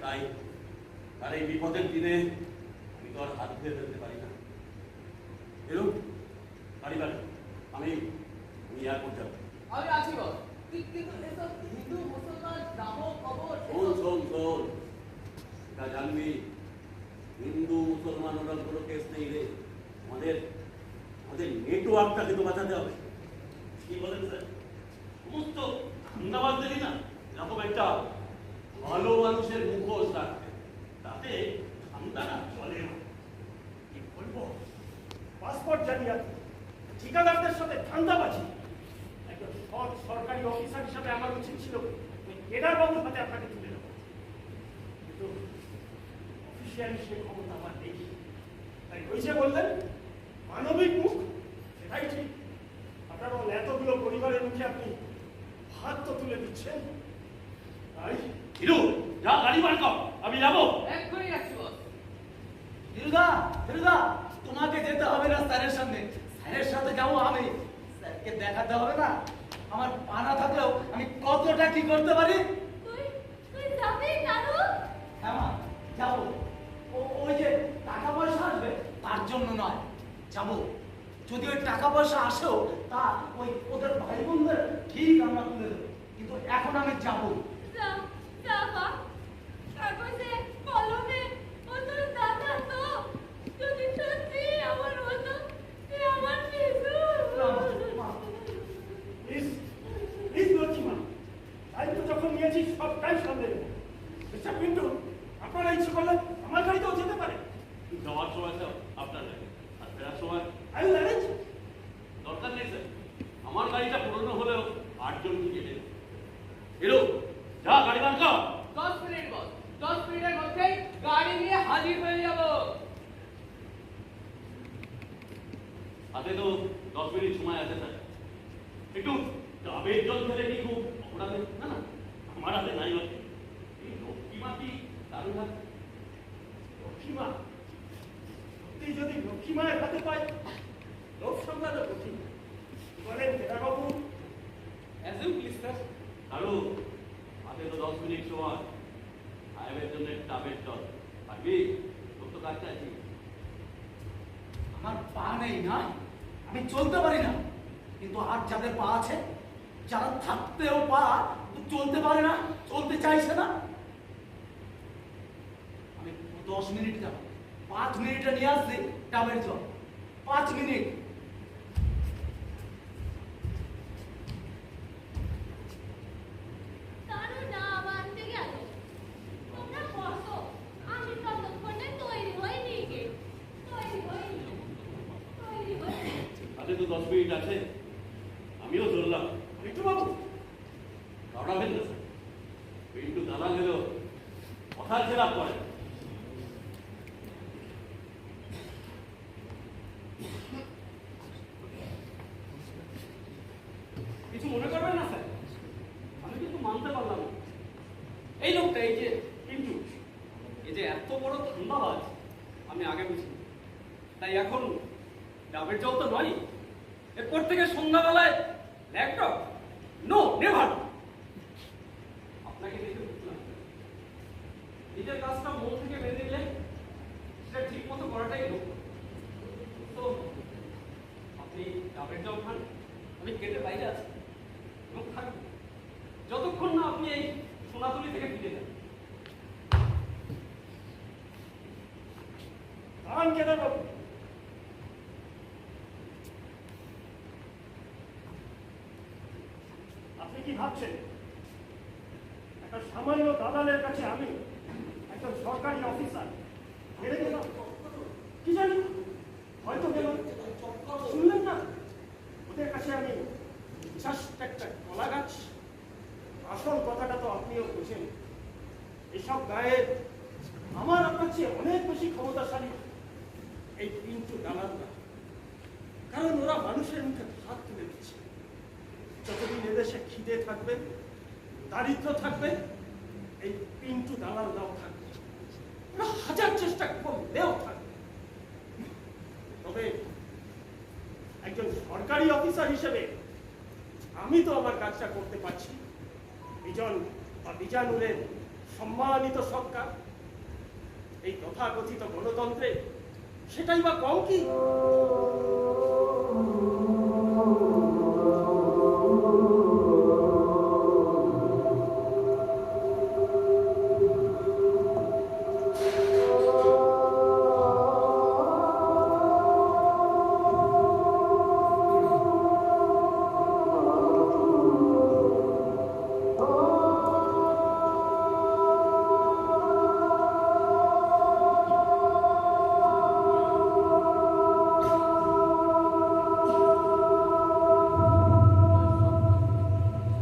তাই আর এই বিপদের দিনে আমি তো আর হাত ধুয়ে ফেলতে পারি না। এরকম পারিবার আমি এয়ারপোর্ট যাবো। আমি আছি বস। কিন্তু এসব হিন্দু মুসলমান দাহ কবর শোন এটা জানবি, হিন্দু মুসলমান ওরা কোনো কেস নেই রে। আমাদের নেটওয়ার্কটাকে তো বাঁচাতে হবে। কি বলেন স্যার? সমস্ত ধান্দাবাজ দেখি না এরকম একটা ভালো মানুষের মুখোশ রাখতে, তাতে ধান্দা না চলে না। কি বলবো, পাসপোর্ট জালিয়াতি, ঠিকাদারদের সাথে ধান্দাবাজি। একজন সৎ সরকারি অফিসার হিসাবে আমার উচিত ছিল ওই কেদার বাবুর হাতে আপনাকে তুলে দেবো, কিন্তু অফিসিয়ালি সে ক্ষমতা আমার নেই। তাই ওই যে বললেন মানবিক মুখ, সেটাই ঠিক। আপনার এতগুলো পরিবারের মুখে আপনি হাত তো তুলে দিচ্ছেন। তাই হিরু যা গাড়ি বার কর, আমি যাবো। এক্ষুনি যাচ্ছি বস। ফিরুদা তোমাকে যেতে হবে না স্যারের সঙ্গে, স্যারের সাথে যাবো আমি। স্যারকে দেখাতে হবে না আমার পানা থাকলেও আমি কতটা কি করতে পারি। তুই যাবি নানু? হ্যাঁ মা যাবো। ওই যে টাকা পয়সা আসবে তার জন্য নয়, যাবো। যদি ওই টাকা পয়সা আসেও তা ওই ওদের ভাই বোনদের ঠিক আমরা তুলে দেবো, কিন্তু এখন আমি যাবো। যা মা, কাগজে কলমে ও তোর দাদা তো যদি সত্যি আমার হতো, সে আমার শিশু। প্লিজ লক্ষ্মীমা, দায়িত্ব যখন নিয়েছি সবটাই সামলে নেব। মিস্টার পিন্টু, আপনারা ইচ্ছে করলে আমার গাড়িতেও যেতে পারে। যাওয়ার সময় তো আপনার গাড়ি, আর ফেরার সময় আই উইল অ্যারেঞ্জ। দরকার নেই স্যার, আমার গাড়িটা পুরনো হলেও 8 জন টিকে নেই। হিরু যা গাড়ি বার কর। 10 মিনিট বস, 10 মিনিটের মধ্যেই গাড়ি নিয়ে হাজির হয়ে যাব। হাতে তো 10 মিনিট সময় আছে স্যার। একটু ডাবের জল ফেলে কি খুব অপরাধে না? আমার হাতে নাই হচ্ছে। এই লক্ষ্মীমা কি দারুণ হাত। লক্ষ্মীমা, সত্যি যদি লক্ষ্মীমায়ের হাতে পাই, লোক সামলানো কঠিন। বলেন কেদারবাবু? As you please sir. আরো হাতে তো 10 মিনিট সময়। সাহেবের জন্য ডাবের জল পারবি? তোর তো কাজটা আছে। আমার পা নেই না, আমি চলতে পারি না, কিন্তু আর যাদের পা আছে, যারা থাকতেও পা চলতে পারে না, চলতে চাইছে না, আমি 10 মিনিট যাব, 5 মিনিটে নিয়ে আসছি ডাবের জল। 5 মিনিট। নানু না মানতে গেল। তোমরা বসো, আমি ততক্ষণে তৈরি হইনি গে। তৈরি হইনি। হাতে তো 10 মিনিট আছে, আমিও চললাম। পিন্টু বাবু, দৌড়াবেন না স্যার, পিন্টু দালাল হলেও কথার খেলাপ করে। কিছু মনে করবেন না স্যার, আমি কিন্তু মানতে পারলাম না। এই লোকটা, এই যে পিন্টু, এই যে এত বড় ধান্দাবাজ আমি আগে বুঝিনি। তাই এখন ডাবের জল তো নয়, এরপর থেকে সন্ধ্যাবেলায় ল্যাপটপ, নো নেভার। আপনাকে দেখে বুঝলাম নিজের কাজটা মন থেকে বেঁধে দিলে সেটা ঠিক মতো করাটাই হোক। তো আপনি ডাবের জল খান, আমি গেটের বাইরে আছি এবং থাকবো যতক্ষণ না আপনি এই সোনাতলি থেকে ফিরে যান। দাঁড়ান কেদারবাবু। আপনি কি ভাবছেন একটা সামান্য দালালের কাছে আমি একজন সরকারি অফিসার হেরে গেলাম? কি জানি, হয়তো গেলাম। শুনলেন না, ওদের কাছে আমি জাস্ট একটা কলা গাছ। আসল কথাটা তো আপনিও বুঝেন, এসব গায়ে আমার আপনার চেয়ে অনেক বেশি ক্ষমতাশালী এই পিন্টু দালালরা। কারণ ওরা মানুষের মুখে হাত তুলে দিচ্ছে। যতদিন এদেশে খিদে থাকবে, দারিদ্র থাকবে, এই পিন্টু দালালরাও থাকবে। ওরা হাজার চেষ্টা করলেও থাকবে। তবে একজন সরকারি অফিসার হিসেবে আমি তো আমার কাজটা করতে পারছি। বিজন বা বিজানুরের সম্মানিত সরকার, এই তথাকথিত গণতন্ত্রে সেটাই বা কম কি?